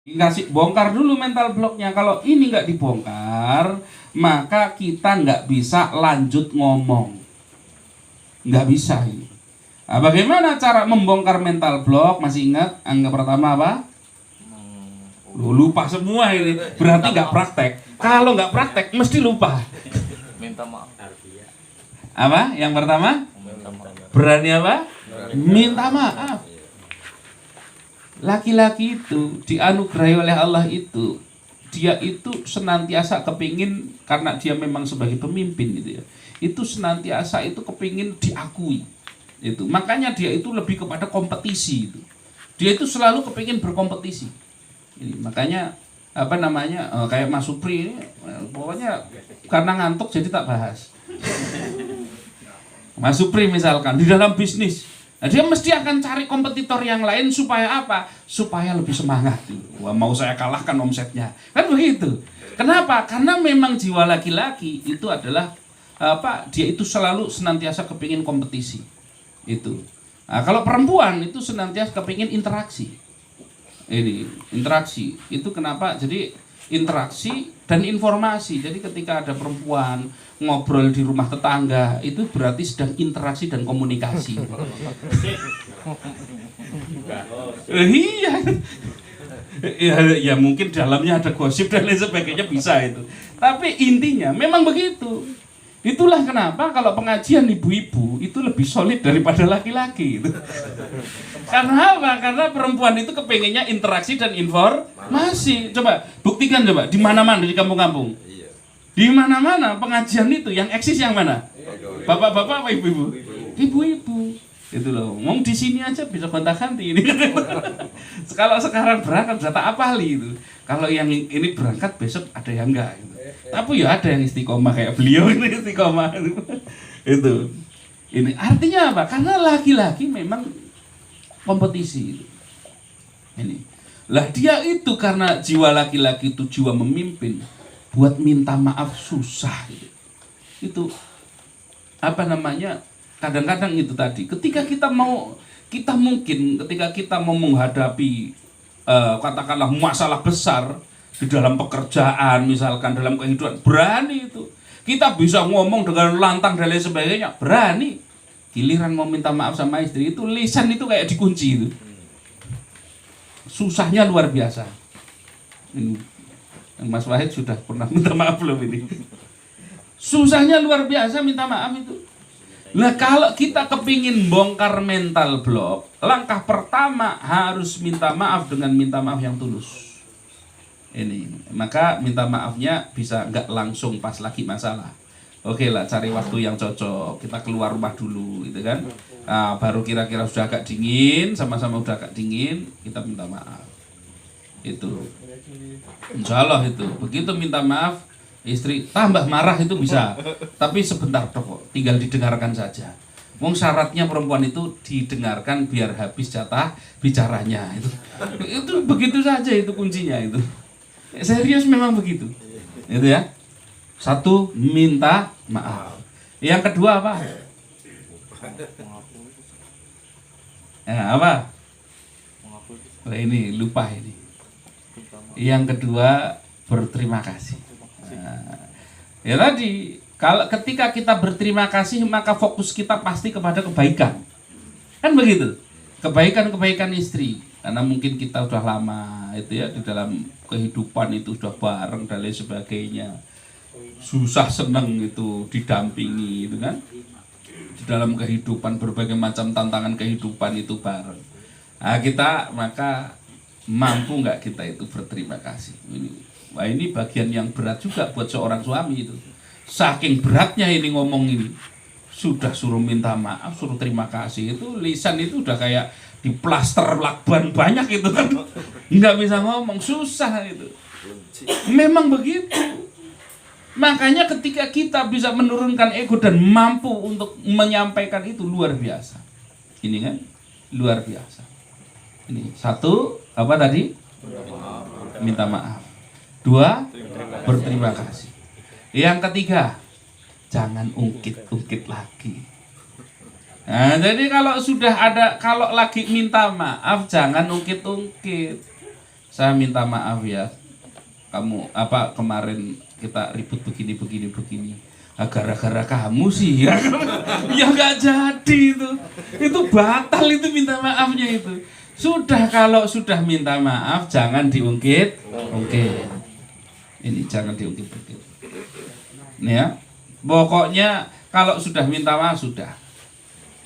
Kasih bongkar dulu mental blocknya. Kalau ini nggak dibongkar, maka kita nggak bisa lanjut ngomong, nggak bisa ini. Nah, bagaimana cara membongkar mental block? Masih ingat angka pertama apa? Lupa semua ini. Berarti nggak praktek. Kalau nggak praktek mesti lupa. Minta maaf. Apa? Yang pertama? Berani apa? Minta maaf. Laki-laki itu dianugerahi oleh Allah itu, dia itu senantiasa kepingin, karena dia memang sebagai pemimpin gitu ya, itu senantiasa itu kepingin diakui itu. Makanya dia itu lebih kepada kompetisi itu. Dia itu selalu kepingin berkompetisi. Ini, makanya apa namanya, kayak Mas Supri ini, pokoknya karena ngantuk jadi tak bahas. Mas Supri misalkan di dalam bisnis, nah, dia mesti akan cari kompetitor yang lain supaya apa? Supaya lebih semangat. Wah, mau saya kalahkan omsetnya. Kan begitu. Kenapa? Karena memang jiwa laki-laki itu adalah apa? Dia itu selalu senantiasa kepingin kompetisi. Itu. Nah, kalau perempuan itu senantiasa kepingin interaksi. Ini interaksi. Itu kenapa? Jadi interaksi dan informasi. Jadi ketika ada perempuan ngobrol di rumah tetangga, itu berarti sedang interaksi dan komunikasi. Iya. Ya mungkin dalamnya ada gosip dan lain sebagainya, bisa itu. Tapi intinya memang begitu. Itulah kenapa kalau pengajian ibu-ibu itu lebih solid daripada laki-laki itu. Karena apa? Karena perempuan itu kepengennya interaksi dan informasi. Coba buktikan, coba di mana-mana di kampung-kampung. Di mana-mana pengajian itu yang eksis yang mana? Bapak-bapak apa ibu-ibu? Ibu-ibu. Itu loh. Ngomong di sini aja bisa gonta-ganti ini. Kalau sekarang berangkat sudah tak apali itu. Kalau yang ini berangkat besok ada yang enggak gitu. Tapi ya ada yang istiqomah kayak beliau ini istiqomah. Itu. Ini artinya apa? Karena laki-laki memang kompetisi. Ini. Lah dia itu karena jiwa laki-laki itu jiwa memimpin. Buat minta maaf susah gitu. Itu apa namanya, kadang-kadang itu tadi ketika kita mungkin ketika kita mau menghadapi katakanlah masalah besar di dalam pekerjaan, misalkan dalam kehidupan, berani itu kita bisa ngomong dengan lantang dan lain sebagainya, berani. Giliran mau minta maaf sama istri itu lisan itu kayak dikunci itu, susahnya luar biasa. Mas Wahid sudah pernah minta maaf belum ini? Susahnya luar biasa minta maaf itu. Nah kalau kita kepingin bongkar mental block, langkah pertama harus minta maaf dengan minta maaf yang tulus. Ini, maka minta maafnya bisa nggak langsung pas lagi masalah. Oke lah, cari waktu yang cocok. Kita keluar rumah dulu, gitu kan? Nah, baru kira-kira sudah agak dingin, sama-sama udah agak dingin, kita minta maaf. Itu. Insya Allah itu. Begitu minta maaf, istri tambah marah itu bisa. Tapi sebentar kok, tinggal didengarkan saja. Wong syaratnya perempuan itu didengarkan biar habis jatah bicaranya itu. Itu begitu saja itu kuncinya itu. Serius memang begitu. Itu ya. Satu, minta maaf. Yang kedua apa? Apa? Ini lupa ini. Yang kedua, berterima kasih. Ya tadi, kalau ketika kita berterima kasih, maka fokus kita pasti kepada kebaikan. Kan begitu? Kebaikan-kebaikan istri. Karena mungkin kita sudah lama itu ya di dalam kehidupan itu sudah bareng dan lain sebagainya. Susah senang itu didampingi itu kan. Di dalam kehidupan berbagai macam tantangan kehidupan itu bareng. Nah, kita maka mampu nggak kita itu berterima kasih. Wah, ini bagian yang berat juga buat seorang suami itu. Saking beratnya ini ngomong ini. Sudah suruh minta maaf, suruh terima kasih, itu lisan itu udah kayak diplaster lakban banyak itu kan. Nggak bisa ngomong, susah itu. Memang begitu. Makanya ketika kita bisa menurunkan ego dan mampu untuk menyampaikan itu luar biasa. Ini kan luar biasa. Ini satu, apa tadi? Minta maaf. Dua, berterima kasih. Yang ketiga, jangan ungkit-ungkit lagi. Nah, jadi kalau sudah ada, kalau lagi minta maaf, jangan ungkit-ungkit. saya minta maaf ya, kamu kemarin kita ribut begini. Gara-gara kamu sih ya, ya nggak jadi itu batal itu minta maafnya itu. Sudah, kalau sudah minta maaf jangan diungkit-ungkit. Ini jangan diungkit-ungkit. Ya, pokoknya kalau sudah minta maaf sudah.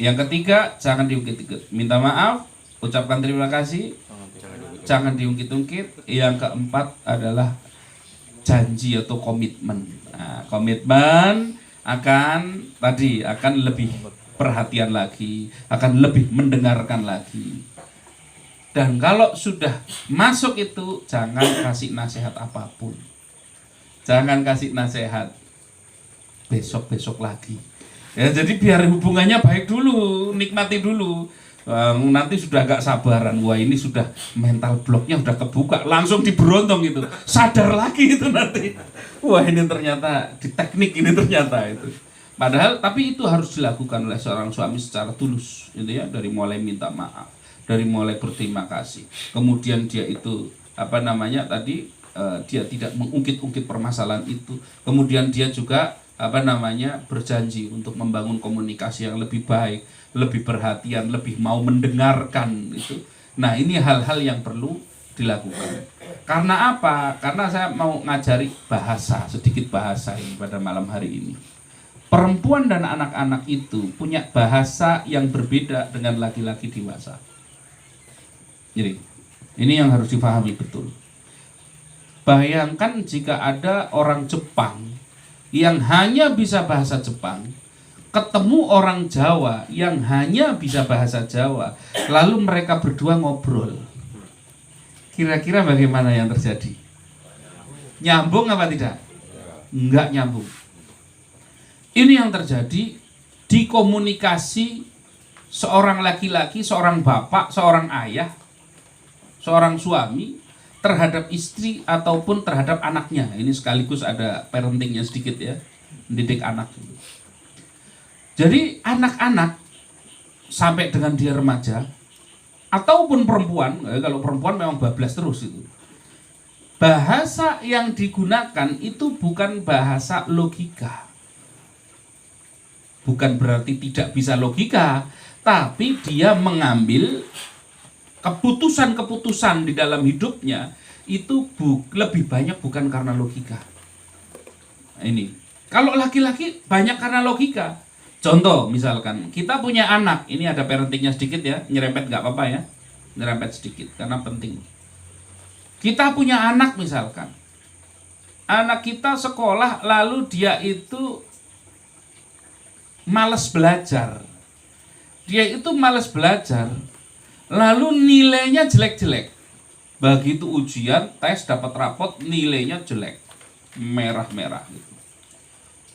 Yang ketiga, jangan diungkit-ungkit. Minta maaf, ucapkan terima kasih, jangan diungkit-ungkit. Yang keempat adalah janji atau komitmen. Nah, komitmen akan lebih perhatian lagi, akan lebih mendengarkan lagi. Dan kalau sudah masuk itu, jangan kasih nasihat apapun. Jangan kasih nasihat besok lagi. Ya, jadi biar hubungannya baik dulu, nikmati dulu. Nanti sudah agak sabaran, wah ini sudah mental blocknya udah kebuka, langsung diberontong gitu, sadar lagi itu nanti, wah ini ternyata di teknik ini ternyata itu. Padahal tapi itu harus dilakukan oleh seorang suami secara tulus, gitu ya, dari mulai minta maaf, dari mulai berterima kasih, kemudian dia itu dia tidak mengungkit-ungkit permasalahan itu, kemudian dia juga berjanji untuk membangun komunikasi yang lebih baik, lebih perhatian, lebih mau mendengarkan itu. Nah, ini hal-hal yang perlu dilakukan. Karena apa? Karena saya mau ngajari sedikit bahasa ini pada malam hari ini. Perempuan dan anak-anak itu punya bahasa yang berbeda dengan laki-laki dewasa. Jadi, ini yang harus dipahami betul. Bayangkan jika ada orang Jepang yang hanya bisa bahasa Jepang, ketemu orang Jawa yang hanya bisa bahasa Jawa, lalu mereka berdua ngobrol. Kira-kira bagaimana yang terjadi? Nyambung apa tidak? Enggak nyambung. Ini yang terjadi di komunikasi seorang laki-laki, seorang bapak, seorang ayah, seorang suami terhadap istri ataupun terhadap anaknya. Ini sekaligus ada parentingnya sedikit ya, mendidik anak. Jadi anak-anak sampai dengan dia remaja ataupun perempuan, kalau perempuan memang bablas terus itu. Bahasa yang digunakan itu bukan bahasa logika. Bukan berarti tidak bisa logika, tapi dia mengambil keputusan-keputusan di dalam hidupnya itu lebih banyak bukan karena logika. Ini kalau laki-laki banyak karena logika. Contoh misalkan kita punya anak, ini ada parentingnya sedikit ya, nyerempet nggak apa-apa ya, nyerempet sedikit karena penting. Kita punya anak misalkan, anak kita sekolah lalu dia itu malas belajar, lalu nilainya jelek-jelek. Begitu ujian, tes, dapat rapot, nilainya jelek, merah-merah gitu.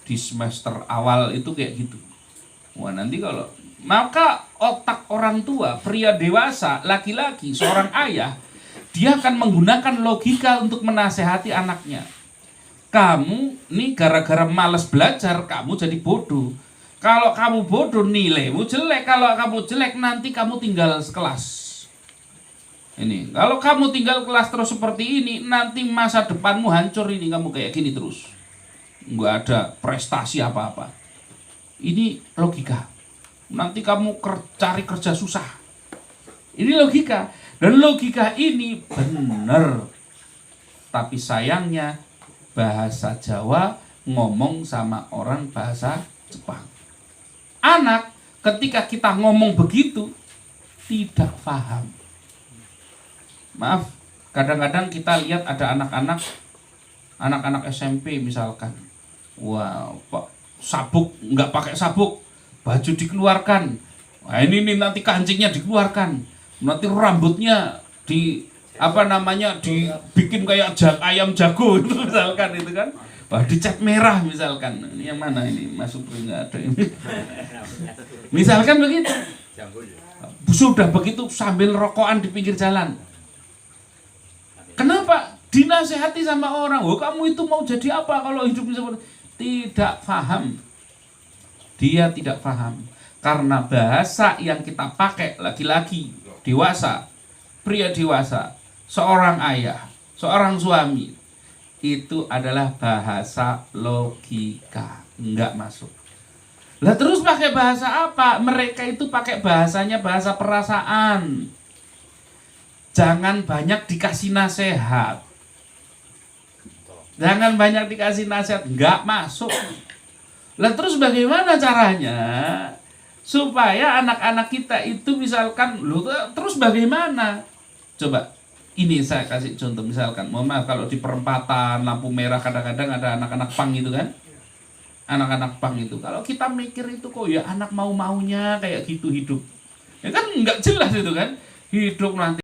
Di semester awal itu kayak gitu. Wah, nanti maka otak orang tua, pria dewasa, laki-laki, seorang ayah, dia akan menggunakan logika untuk menasehati anaknya. Kamu nih gara-gara malas belajar, kamu jadi bodoh. Kalau kamu bodoh, nilaimu jelek. Kalau kamu jelek, nanti kamu tinggal sekelas. Ini, kalau kamu tinggal kelas terus seperti ini, nanti masa depanmu hancur ini, kamu kayak gini terus. Nggak ada prestasi apa-apa. Ini logika. Nanti kamu cari kerja susah. Ini logika. Dan logika ini benar. Tapi sayangnya, bahasa Jawa ngomong sama orang bahasa Jepang. Anak ketika kita ngomong begitu tidak paham. Maaf, kadang-kadang kita lihat ada anak-anak SMP misalkan, wow, Pak, sabuk nggak pakai sabuk, baju dikeluarkan, nah ini nanti kancingnya dikeluarkan, nanti rambutnya dibikin kayak ayam jago itu misalkan itu kan. Wah, dicat merah misalkan. Ini yang mana ini? Masuk nggak ada ini. Misalkan begitu. Sudah begitu sambil rokokan di pinggir jalan. Kenapa? Dinasehati sama orang. Oh, kamu itu mau jadi apa kalau hidupnya seperti tidak paham. Dia tidak paham. Karena bahasa yang kita pakai laki-laki dewasa, pria dewasa, seorang ayah, seorang suami, itu adalah bahasa logika, nggak masuk. Lah terus pakai bahasa apa? Mereka itu pakai bahasanya bahasa perasaan. Jangan banyak dikasih nasihat. Jangan banyak dikasih nasihat, nggak masuk. Lah terus bagaimana caranya supaya anak-anak kita itu misalkan, terus bagaimana? Coba, ini saya kasih contoh, misalkan, mohon maaf kalau di perempatan lampu merah kadang-kadang ada anak-anak pang gitu kan. Anak-anak pang itu, kalau kita mikir itu kok ya anak mau-maunya kayak gitu hidup. Ya kan nggak jelas itu kan. Hidup nanti